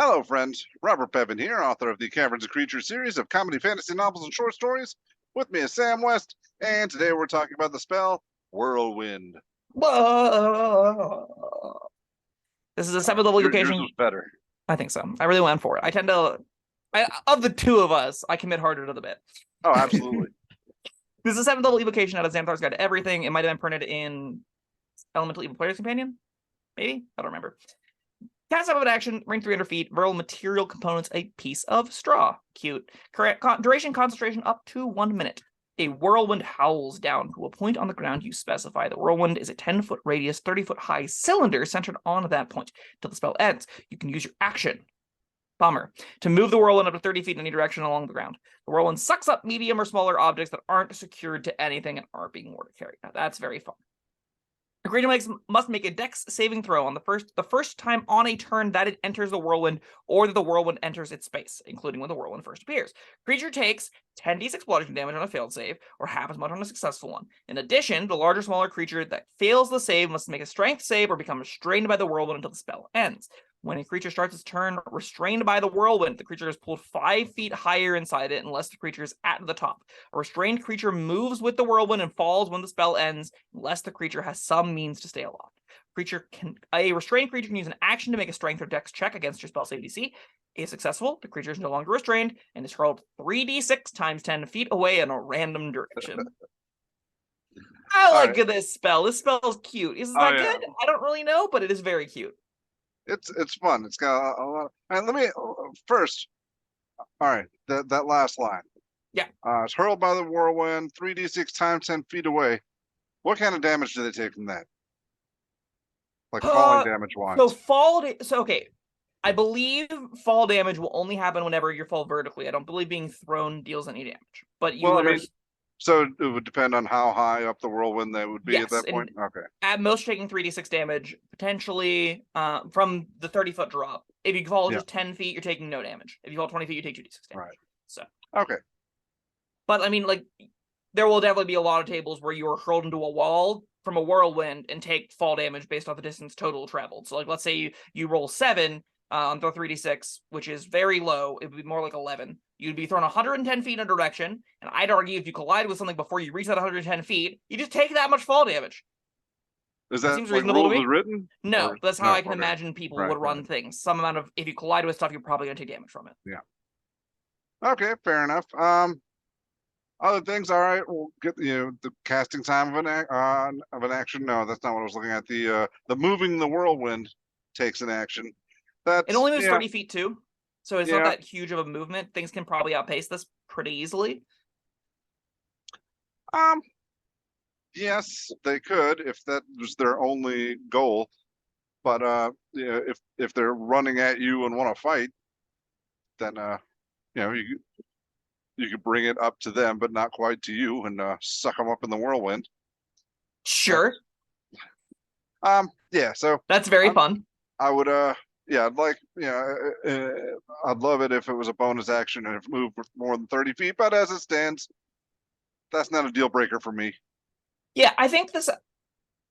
Hello, friends. Robert Bevan here, author of the Caverns Creatures series of comedy, fantasy novels, and short stories. With me is Sam West, and today we're talking about the spell Whirlwind. Whoa. This is a 7th level Yours evocation. was better. I think so. I really went for it. Of the two of us, I commit harder to the bit. Oh, absolutely. This is a 7th level evocation out of Xanathar's Guide to Everything. It might have been printed in Elemental Evil Player's Companion. Maybe? I don't remember. Cast out of an action, range 300 feet, viral material components, a piece of straw. Cute. Correct. Duration concentration up to 1 minute. A whirlwind howls down to a point on the ground you specify. The whirlwind is a 10-foot radius, 30-foot high cylinder centered on that point. Until the spell ends, you can use your action, Bummer, to move the whirlwind up to 30 feet in any direction along the ground. The whirlwind sucks up medium or smaller objects that aren't secured to anything and aren't being water carried. Now, that's very fun. The creature must make a dex saving throw on the first time on a turn that it enters the whirlwind or that the whirlwind enters its space, including when the whirlwind first appears. Creature takes 10d6 bludgeoning damage on a failed save, or half as much on a successful one. In addition, the larger, smaller creature that fails the save must make a strength save or become restrained by the whirlwind until the spell ends. When a creature starts its turn restrained by the whirlwind, the creature is pulled 5 feet higher inside it unless the creature is at the top. A restrained creature moves with the whirlwind and falls when the spell ends, unless the creature has some means to stay aloft. A restrained creature can use an action to make a strength or dex check against your spell save DC. If successful, the creature is no longer restrained and is hurled 3d6 times 10 feet away in a random direction. I like this spell. This spell is cute. Is that good? I don't really know, but it is very cute. It's fun. It's got a lot. And let me first. All right, that last line. Yeah. It's hurled by the whirlwind, 3d6 times 10 feet away. What kind of damage do they take from that? Like falling damage wise. Okay. I believe fall damage will only happen whenever you fall vertically. I don't believe being thrown deals any damage. But so it would depend on how high up the whirlwind they would be at that point? Okay. At most, taking 3d6 damage, potentially from the 30-foot drop. If you fall just 10 feet, you're taking no damage. If you fall 20 feet, you take 2d6 damage. Right. So. Okay. But, I mean, like, there will definitely be a lot of tables where you are hurled into a wall from a whirlwind and take fall damage based off the distance total traveled. So, like, let's say you roll 7 on the 3d6, which is very low. It would be more like 11. You'd be thrown 110 feet in a direction, and I'd argue if you collide with something before you reach that 110 feet, you just take that much fall damage. Is that seems like reasonable rules to me? Written? No, that's how I can imagine people would run things. Some amount of, if you collide with stuff, you're probably going to take damage from it. Yeah. Okay, fair enough. Other things, all right. We'll get the casting time of an action. No, that's not what I was looking at. The moving the whirlwind takes an action. It only moves 30 feet too, so it's not that huge of a movement. Things can probably outpace this pretty easily. Yes, they could if that was their only goal. But if they're running at you and want to fight, then you could bring it up to them, but not quite to you, and suck them up in the whirlwind. Sure. Yeah. So that's very fun. I would I'd like, I'd love it if it was a bonus action and if it moved more than 30 feet, but as it stands, that's not a deal breaker for me. Yeah, I think this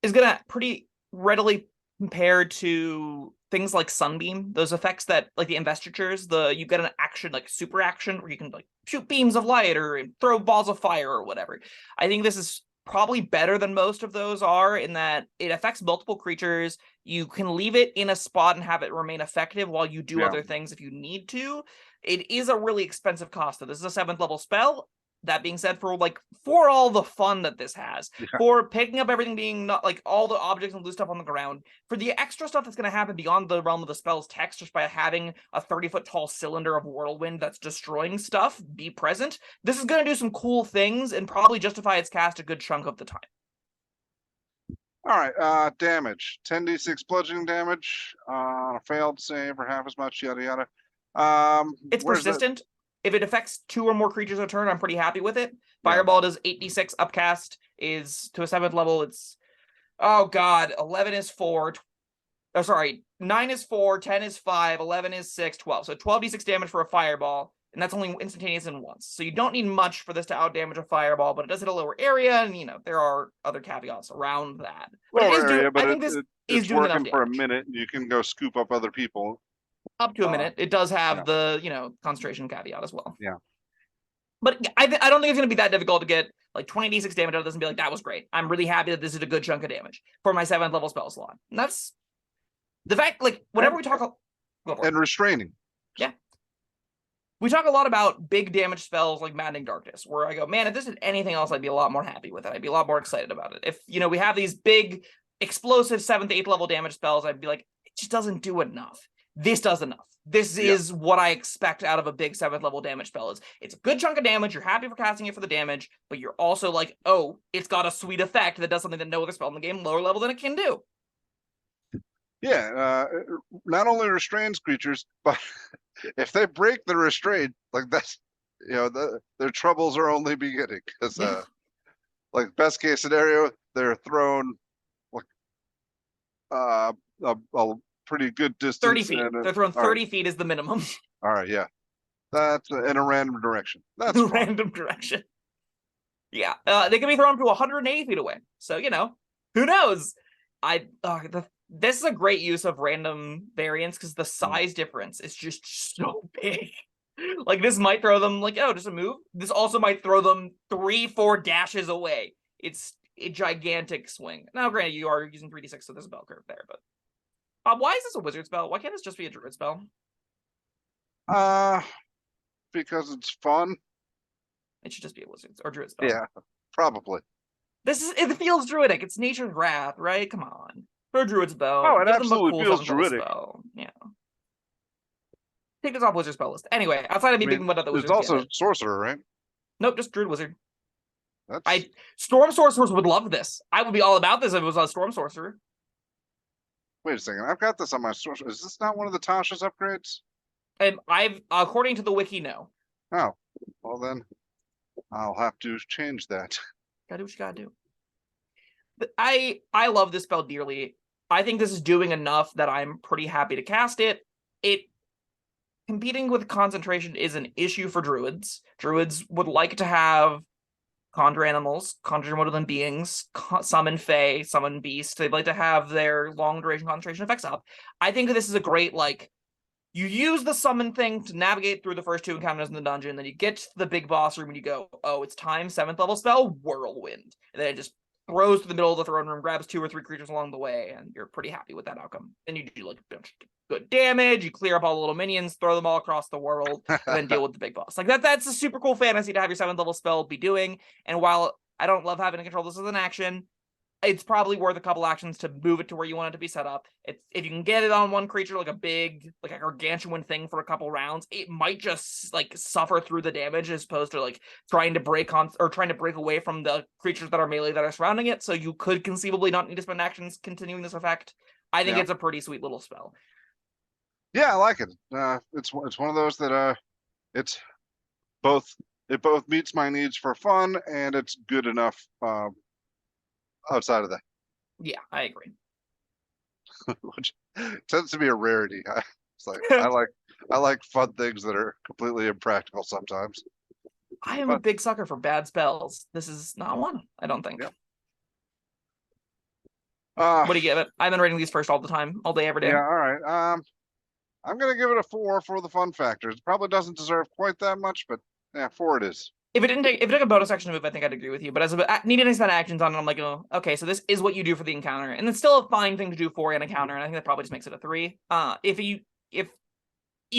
is going to pretty readily compare to things like Sunbeam, those effects that, like the investitures, you get an action, like super action, where you can like shoot beams of light or throw balls of fire or whatever. I think this is probably better than most of those are in that it affects multiple creatures. You can leave it in a spot and have it remain effective while you do other things if you need to. It is a really expensive cost, though. This is a 7th level spell. That being said, for all the fun that this has, for picking up everything being not like all the objects and loose stuff on the ground, for the extra stuff that's going to happen beyond the realm of the spell's text, just by having a 30-foot tall cylinder of whirlwind that's destroying stuff be present, this is going to do some cool things and probably justify its cast a good chunk of the time. All right, damage. 10d6 bludgeoning damage on a failed save or half as much, yada yada. It's persistent. If it affects 2 or more creatures a turn, I'm pretty happy with it. Fireball does 8d6 upcast, is to a 7th level. It's, 11 is 4. 9 is 4, 10 is 5, 11 is 6, 12. So 12d6 damage for a fireball, and that's only instantaneous and once. So you don't need much for this to outdamage a fireball, but it does hit a lower area, and there are other caveats around that. But I think this is doing enough damage. For a minute, you can go scoop up other people Up to a minute. It does have yeah. the, you know, concentration caveat as well. Yeah. But I don't think it's going to be that difficult to get like 20d6 damage out of this and be like, that was great. I'm really happy that this is a good chunk of damage for my 7th level spell slot. And that's the fact, like, whenever we talk... And restraining. Yeah. We talk a lot about big damage spells like Maddening Darkness, where I go, man, if this did anything else, I'd be a lot more happy with it. I'd be a lot more excited about it. If, you know, we have these big, explosive 7th to 8th level damage spells, I'd be like, it just doesn't do enough. This does enough. This is what I expect out of a big 7th level damage spell. It's a good chunk of damage. You're happy for casting it for the damage, but you're also like, oh, it's got a sweet effect that does something that no other spell in the game lower level than it can do. Yeah, not only restrains creatures, but if they break the restraint, like that's, you know, their troubles are only beginning. Because, like, best case scenario, they're thrown like a pretty good distance. 30 feet. They're thrown 30 feet is the minimum. All right, yeah, that's in a random direction. That's fun. Random direction. Yeah, they can be thrown to 180 feet away. So, you know, who knows? This is a great use of random variants because the size difference is just so big. Like, this might throw them like, oh, just a move. This also might throw them 3-4 dashes away. It's a gigantic swing. Now, granted, you are using 3d6, so there's a bell curve there, but why is this a wizard spell? Why can't this just be a druid spell? Because it's fun. It should just be a wizard or druid spell. Yeah, probably. It feels druidic. It's nature's wrath, right? Come on. For a druid spell. Oh, it give them a absolutely cool feels 7th level druidic. spell. Yeah. Take this off wizard spell list. Anyway, outside of me thinking about the wizards. There's also sorcerer, right? Nope, just druid wizard. That's... Storm sorcerers would love this. I would be all about this if it was a storm sorcerer. Wait a second. I've got this on my sorcerer. Is this not one of the Tasha's upgrades? I've according to the wiki, no. Oh, well then, I'll have to change that. Gotta do what you gotta do. But I love this spell dearly. I think this is doing enough that I'm pretty happy to cast it. Competing with concentration is an issue for druids. Druids would like to have conjure animals, conjure woodland beings, summon fae, summon beasts. They'd like to have their long duration concentration effects up. I think this is a great, like, you use the summon thing to navigate through the first 2 encounters in the dungeon, then you get to the big boss room and you go, oh, it's time, 7th level spell, Whirlwind. And then it just throws to the middle of the throne room, grabs 2 or 3 creatures along the way, and you're pretty happy with that outcome. Then you do like good damage, you clear up all the little minions, throw them all across the world, and then deal with the big boss. Like that's a super cool fantasy to have your 7th level spell be doing. And while I don't love having to control this as an action, it's probably worth a couple actions to move it to where you want it to be set up. If you can get it on one creature, like a gargantuan thing for a couple rounds, it might just like suffer through the damage as opposed to like trying to break away from the creatures that are melee that are surrounding it. So you could conceivably not need to spend actions continuing this effect. I think it's a pretty sweet little spell. Yeah, I like it. It's one of those that it both meets my needs for fun and it's good enough outside of that. Yeah, I agree. Which tends to be a rarity. It's like I like fun things that are completely impractical sometimes. I am a big sucker for bad spells. This is not one, I don't think. Yep. What do you give it? I've been rating these first all the time, all day, every day. Yeah, all right. I'm gonna give it a 4 for the fun factors. It probably doesn't deserve quite that much, but yeah, 4 it is. If it took a bonus action to move, I think I'd agree with you. But as needing to spend actions on it, I'm like, oh, okay, so this is what you do for the encounter, and it's still a fine thing to do for an encounter, and I think that probably just makes it a 3. If you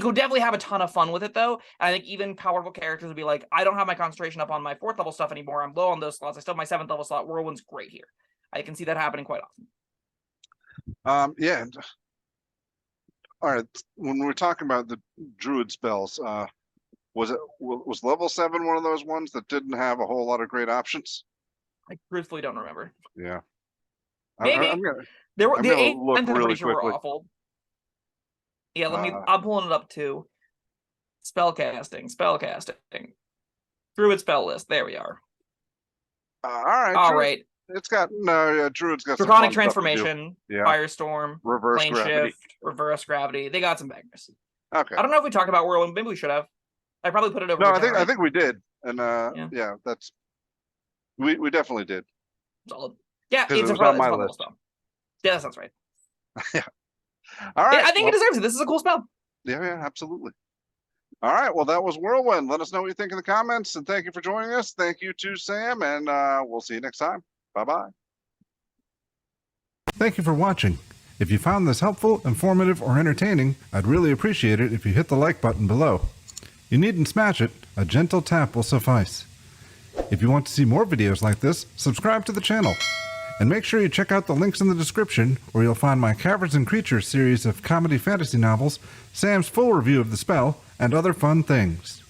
could definitely have a ton of fun with it though, and I think even powerful characters would be like, I don't have my concentration up on my 4th level stuff anymore. I'm low on those slots. I still have my 7th level slot. Whirlwind's great here. I can see that happening quite often. Yeah. All right. When we're talking about the druid spells, was level 7 one of those ones that didn't have a whole lot of great options? I truthfully don't remember. Yeah. Maybe the 8th I'm pretty sure were awful. Yeah, I'm pulling it up too. Spellcasting. Druid spell list. There we are. All right. All right. It's got Druid's got Draconic Transformation, yeah. Firestorm, Reverse Plane Gravity. Shift, Reverse Gravity. They got some bangers. Okay. I don't know if we talked about Whirlwind. Maybe we should have. I probably put it over. No, I think we did, and yeah, that's we definitely did. Solid. Yeah, it's on my list. Spell. Yeah, that sounds right. Yeah. All right. I think it deserves it. This is a cool spell. Yeah, absolutely. All right, well, that was Whirlwind. Let us know what you think in the comments, and thank you for joining us. Thank you to Sam, and we'll see you next time. Bye-bye. Thank you for watching. If you found this helpful, informative, or entertaining, I'd really appreciate it if you hit the like button below. You needn't smash it, a gentle tap will suffice. If you want to see more videos like this, subscribe to the channel. And make sure you check out the links in the description, where you'll find my Caverns and Creatures series of comedy fantasy novels, Sam's full review of The Spell, and other fun things.